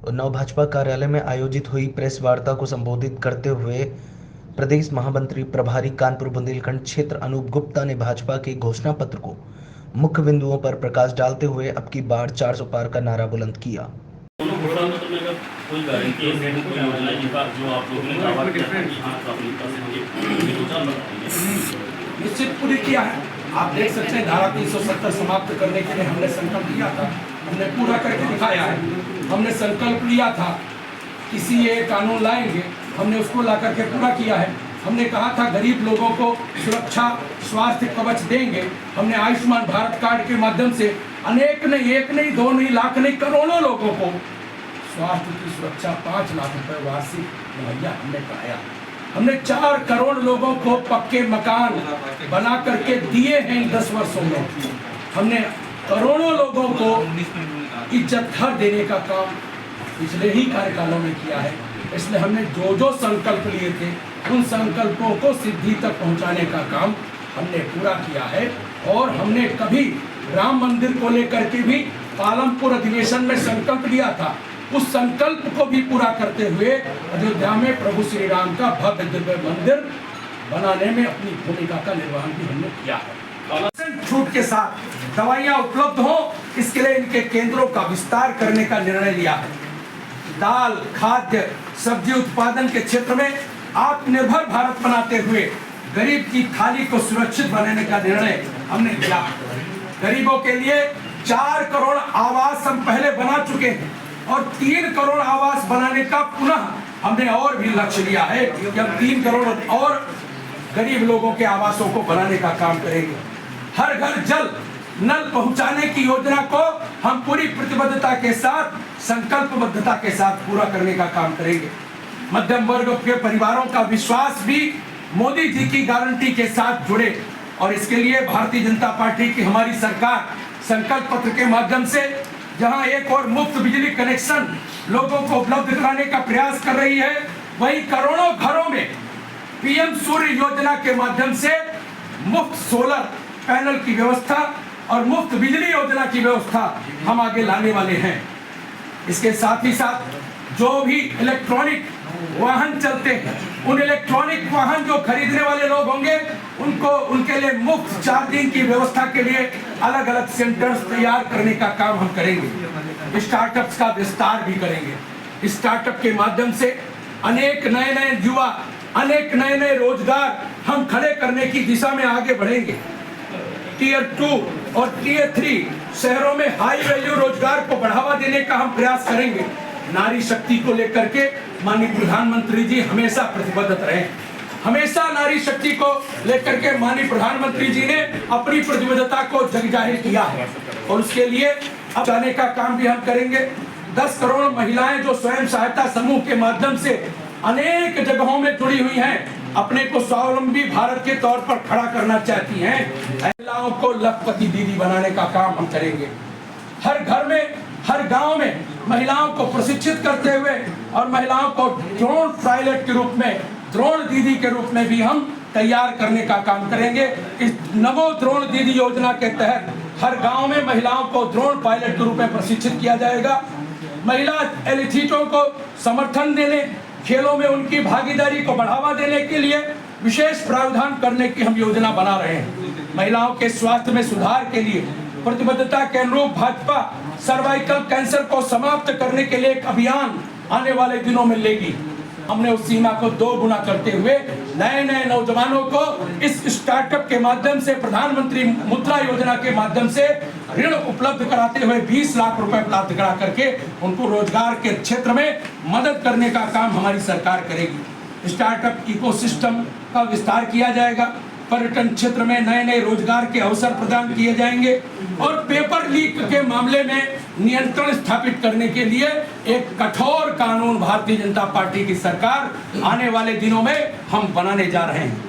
उन्नाव भाजपा कार्यालय में आयोजित हुई प्रेस वार्ता को संबोधित करते हुए प्रदेश महामंत्री प्रभारी कानपुर बुंदेलखंड क्षेत्र अनूप गुप्ता ने भाजपा के घोषणा पत्र को मुख्य बिंदुओं पर प्रकाश डालते हुए अब की बार 400 पार का नारा बुलंद किया। निश्चित पूरी किया है। आप देख सकते हैं धारा 370 समाप्त करने के लिए हमने संकल्प लिया था, हमने पूरा करके दिखाया है। हमने संकल्प लिया था किसी ये कानून लाएंगे, हमने उसको ला करके पूरा किया है। हमने कहा था गरीब लोगों को सुरक्षा स्वास्थ्य कवच देंगे। हमने आयुष्मान भारत कार्ड के माध्यम से अनेक नहीं, एक नहीं, दो नहीं, लाख नहीं, करोड़ों लोगों को स्वास्थ्य की सुरक्षा 5 लाख रुपए वार्षिक मुहैया हमने कराया। हमने 4 करोड़ लोगों को पक्के मकान बना करके दिए हैं 10 वर्षों में। हमने करोड़ों लोगों को इज्जत घर देने का काम पिछले ही कार्यकालों में किया है। इसलिए हमने जो संकल्प लिए थे उन संकल्पों को सिद्धि तक पहुंचाने का काम हमने पूरा किया है। और हमने कभी राम मंदिर को लेकर के भी पालमपुर अधिवेशन में संकल्प लिया था, उस संकल्प को भी पूरा करते हुए अयोध्या में प्रभु श्री राम का भव्य दिव्य मंदिर बनाने में अपनी भूमिका का निर्वहन भी हमने किया है। छूट के साथ दवाइयां उपलब्ध हो, इसके लिए इनके केंद्रों का विस्तार करने का निर्णय लिया है। दाल खाद्य सब्जी उत्पादन के क्षेत्र में आत्मनिर्भर भारत बनाते हुए गरीब की थाली को सुरक्षित बनाने का निर्णय हमने लिया। गरीबों के लिए 4 करोड़ आवास हम पहले बना चुके हैं और 3 करोड़ आवास बनाने का पुनः हमने और भी लक्ष्य लिया है कि हम 3 करोड़ और गरीब लोगों के आवासों को बनाने का काम करेंगे। हर घर जल नल पहुंचाने की योजना को हम पूरी प्रतिबद्धता के साथ संकल्पबद्धता के साथ पूरा करने का काम करेंगे। मध्यम वर्ग के परिवारों का विश्वास भी मोदी जी की गारंटी के साथ जुड़े और इसके लिए भारतीय जनता पार्टी की हमारी सरकार संकल्प पत्र के माध्यम से जहां एक और मुफ्त बिजली कनेक्शन लोगों को उपलब्ध कराने का प्रयास कर रही है, वहीं करोड़ों घरों में पीएम सूर्य योजना के माध्यम से मुफ्त सोलर पैनल की व्यवस्था और मुफ्त बिजली योजना की व्यवस्था हम आगे लाने वाले हैं। इसके साथ ही साथ जो भी इलेक्ट्रॉनिक वाहन चलते हैं, उन इलेक्ट्रॉनिक वाहन जो खरीदने वाले लोग होंगे उनको उनके लिए मुफ्त चार्जिंग की व्यवस्था के लिए अलग अलग सेंटर्स तैयार करने का काम हम करेंगे। स्टार्टअप्स का विस्तार भी करेंगे। स्टार्टअप के माध्यम से अनेक नए नए युवा, अनेक नए नए रोजगार हम खड़े करने की दिशा में आगे बढ़ेंगे। टियर 2 और टियर 3 शहरों में हाई वैल्यू रोजगार को बढ़ावा देने का हम प्रयास करेंगे। नारी शक्ति को लेकर के माननीय प्रधानमंत्री जी हमेशा प्रतिबद्ध रहे। हमेशा नारी शक्ति को लेकर के माननीय प्रधानमंत्री जी ने अपनी प्रतिबद्धता को जग जाहिर किया है और उसके लिए अब जाने का काम भी हम करेंगे। 10 करोड़ महिलाएं जो स्वयं सहायता समूह के माध्यम से अनेक जगहों में जुड़ी हुई हैं, अपने को स्वावलंबी भारत के तौर पर खड़ा करना चाहती हैं, महिलाओं को लखपति दीदी बनाने का काम हम करेंगे। हर घर में, हर गांव में महिलाओं को प्रशिक्षित करते हुए और महिलाओं को ड्रोन पायलट के रूप में, ड्रोन दीदी के रूप में भी हम तैयार करने का काम करेंगे। इस नमो ड्रोन दीदी योजना के तहत हर गांव में महिलाओं को ड्रोन पायलट के रूप में प्रशिक्षित किया जाएगा। महिला एथलीटों को समर्थन देने, खेलों में उनकी भागीदारी को बढ़ावा देने के लिए विशेष प्रावधान करने की हम योजना बना रहे हैं। महिलाओं के स्वास्थ्य में सुधार के लिए प्रतिबद्धता के अनुरूप भाजपा सर्वाइकल कैंसर को समाप्त करने के लिए एक अभियान आने वाले दिनों में लेगी। हमने उस सीमा को 2 गुना करते हुए नए नए नौजवानों को इस स्टार्टअप के माध्यम से, प्रधानमंत्री मुद्रा योजना के माध्यम से ऋण उपलब्ध कराते हुए 20 लाख रुपए उपलब्ध करा करके उनको रोजगार के क्षेत्र में मदद करने का काम हमारी सरकार करेगी। स्टार्टअप इकोसिस्टम का विस्तार किया जाएगा। पर्यटन क्षेत्र में नए नए रोजगार के अवसर प्रदान किए जाएंगे और पेपर लीक के मामले में नियंत्रण स्थापित करने के लिए एक कठोर कानून भारतीय जनता पार्टी की सरकार आने वाले दिनों में हम बनाने जा रहे हैं।